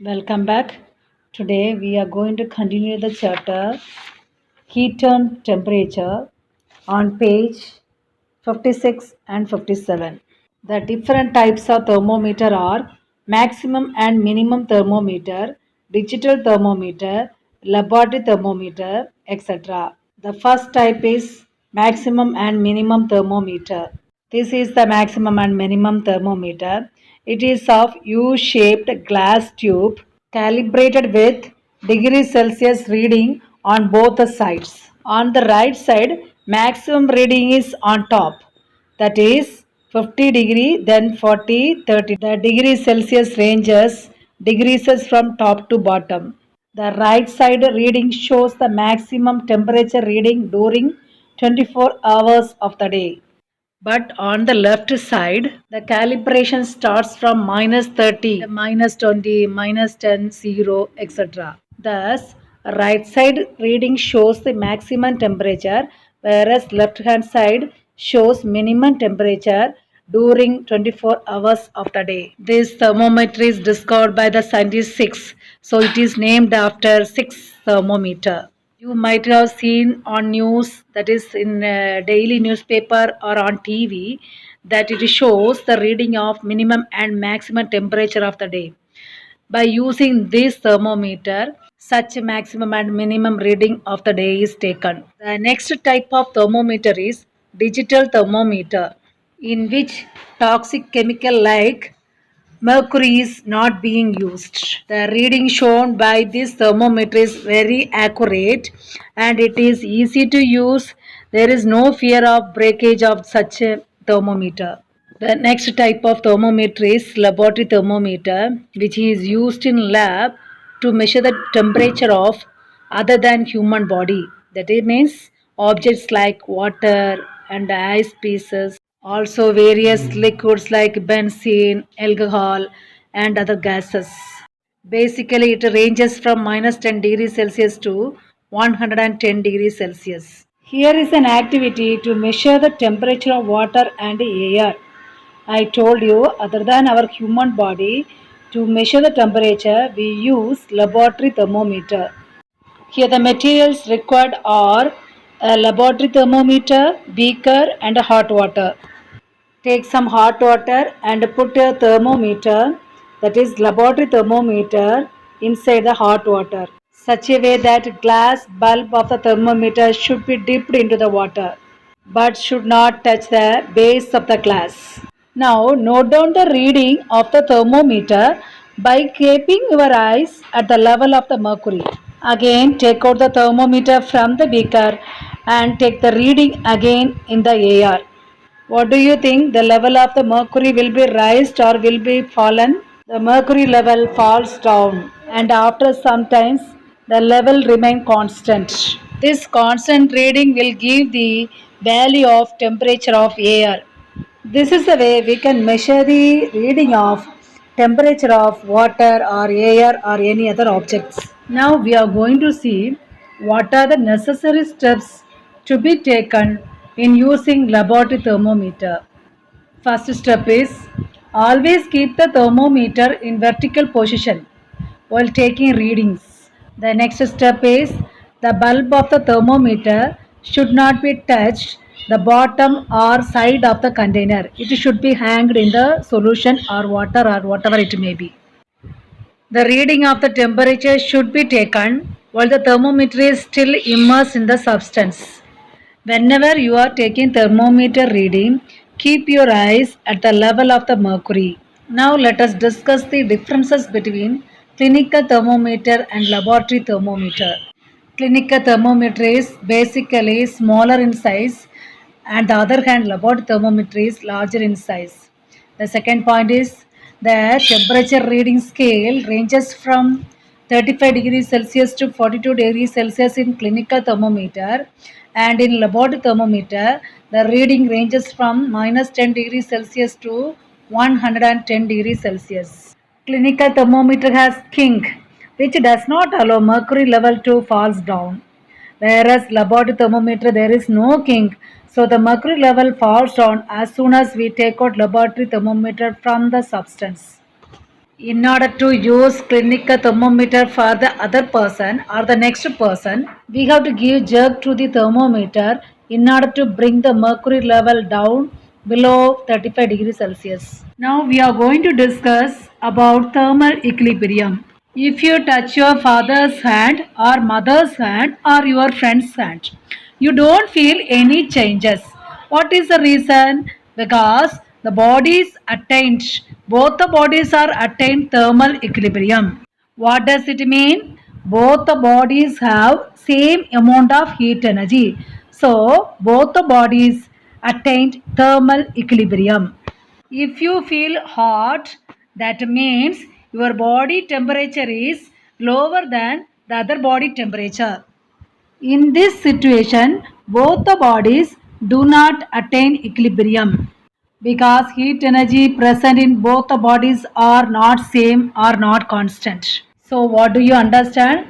Welcome back. Today we are going to continue the chapter Heat and Temperature on page 56 and 57. The different types of thermometer are maximum and minimum thermometer, digital thermometer, laboratory thermometer, etc. The first type is maximum and minimum thermometer. This is the maximum and minimum thermometer. It is of U-shaped glass tube calibrated with degrees Celsius reading on both the sides. On the right side, maximum reading is on top. That is 50 degree, then 40, 30. The degree Celsius ranges degrees from top to bottom. The right side reading shows the maximum temperature reading during 24 hours of the day. But on the left side, the calibration starts from minus 30, minus 20, minus 10, 0, etc. Thus, right side reading shows the maximum temperature, whereas left hand side shows minimum temperature during 24 hours of the day. This thermometer is discovered by the scientist 6, so it is named after 6 thermometer. You might have seen on news, that is in a daily newspaper or on TV, that it shows the reading of minimum and maximum temperature of the day. By using this thermometer, such a maximum and minimum reading of the day is taken. The next type of thermometer is digital thermometer, in which toxic chemical like mercury is not being used. The reading shown by this thermometer is very accurate and it is easy to use. There is no fear of breakage of such a thermometer. The next type of thermometer is laboratory thermometer, which is used in lab to measure the temperature of other than human body. That it means objects like water and ice pieces, also various liquids like benzene, alcohol, and other gases. Basically, it ranges from minus 10 degrees Celsius to 110 degrees Celsius. Here is an activity to measure the temperature of water and air. I told you, other than our human body, to measure the temperature, we use laboratory thermometer. Here the materials required are a laboratory thermometer, beaker and hot water. Take some hot water and put a thermometer, that is laboratory thermometer, inside the hot water, such a way that glass bulb of the thermometer should be dipped into the water but should not touch the base of the glass. Now note down the reading of the thermometer by keeping your eyes at the level of the mercury. Again take out the thermometer from the beaker and take the reading again in the air. What do you think? The level of the mercury will be raised or will be fallen? The mercury level falls down and after some times the level remain constant. This constant reading will give the value of temperature of air. This is the way we can measure the reading of temperature of water or air or any other objects. Now we are going to see what are the necessary steps to be taken in using laboratory thermometer. First step is always keep the thermometer in vertical position while taking readings. The next step is the bulb of the thermometer should not be touched the bottom or side of the container. It should be hanged in the solution or water or whatever it may be. The reading of the temperature should be taken while the thermometer is still immersed in the substance. Whenever you are taking thermometer reading, keep your eyes at the level of the mercury. Now let us discuss the differences between clinical thermometer and laboratory thermometer. Clinical thermometer is basically smaller in size and the other hand laboratory thermometer is larger in size. The second point is the temperature reading scale ranges from 35 degrees Celsius to 42 degrees Celsius in clinical thermometer, and in laboratory thermometer the reading ranges from minus 10 degrees Celsius to 110 degrees Celsius. Clinical thermometer has kink, which does not allow mercury level to fall down, whereas laboratory thermometer there is no kink, so the mercury level falls down as soon as we take out laboratory thermometer from the substance. In order to use clinical thermometer for the other person or the next person, we have to give jerk to the thermometer in order to bring the mercury level down below 35 degrees Celsius. Now we are going to discuss about thermal equilibrium. If you touch your father's hand or mother's hand or your friend's hand, you don't feel any changes. What is the reason? Because the bodies attained, both the bodies are attained thermal equilibrium. What does it mean? Both the bodies have same amount of heat energy. So both the bodies attained thermal equilibrium. If you feel hot, that means your body temperature is lower than the other body temperature. In this situation, both the bodies do not attain equilibrium because heat energy present in both the bodies are not same or not constant. So what do you understand?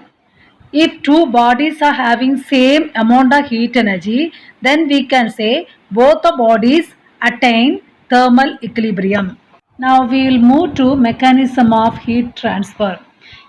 If two bodies are having same amount of heat energy, then we can say both the bodies attain thermal equilibrium. Now we will move to mechanism of heat transfer.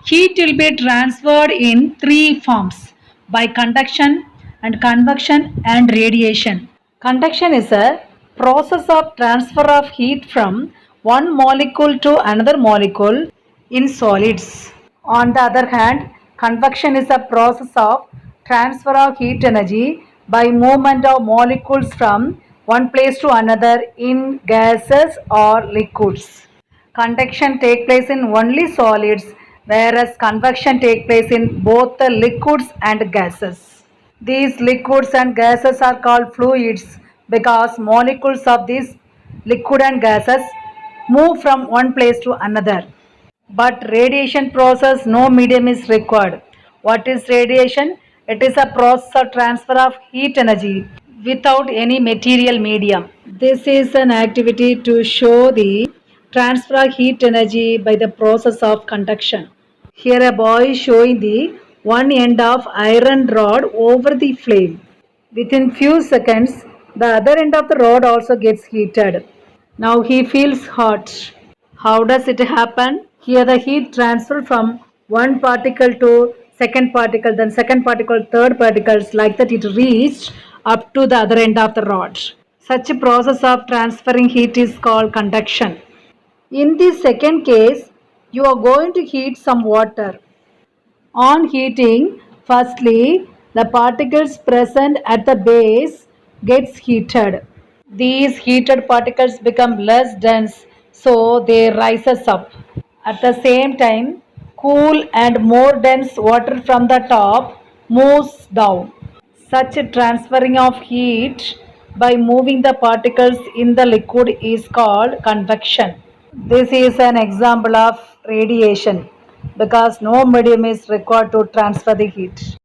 Heat will be transferred in three forms: by conduction and convection and radiation. Conduction is a process of transfer of heat from one molecule to another molecule in solids. On the other hand, convection is a process of transfer of heat energy by movement of molecules from one place to another in gases or liquids. Conduction takes place in only solids, whereas convection takes place in both the liquids and gases. These liquids and gases are called fluids because molecules of these liquid and gases move from one place to another. But radiation process, no medium is required. What is radiation? It is a process of transfer of heat energy without any material medium. This is an activity to show the transfer of heat energy by the process of conduction. Here a boy is showing the one end of iron rod over the flame. Within few seconds, the other end of the rod also gets heated. Now he feels hot. How does it happen? Here the heat transfer from one particle to second particle, then second particle, third particles, like that it reached up to the other end of the rod. Such a process of transferring heat is called conduction. In the second case, you are going to heat some water. On heating, firstly, the particles present at the base gets heated. These heated particles become less dense, so they rises up. At the same time, cool and more dense water from the top moves down. Such a transferring of heat by moving the particles in the liquid is called convection. This is an example of radiation because no medium is required to transfer the heat.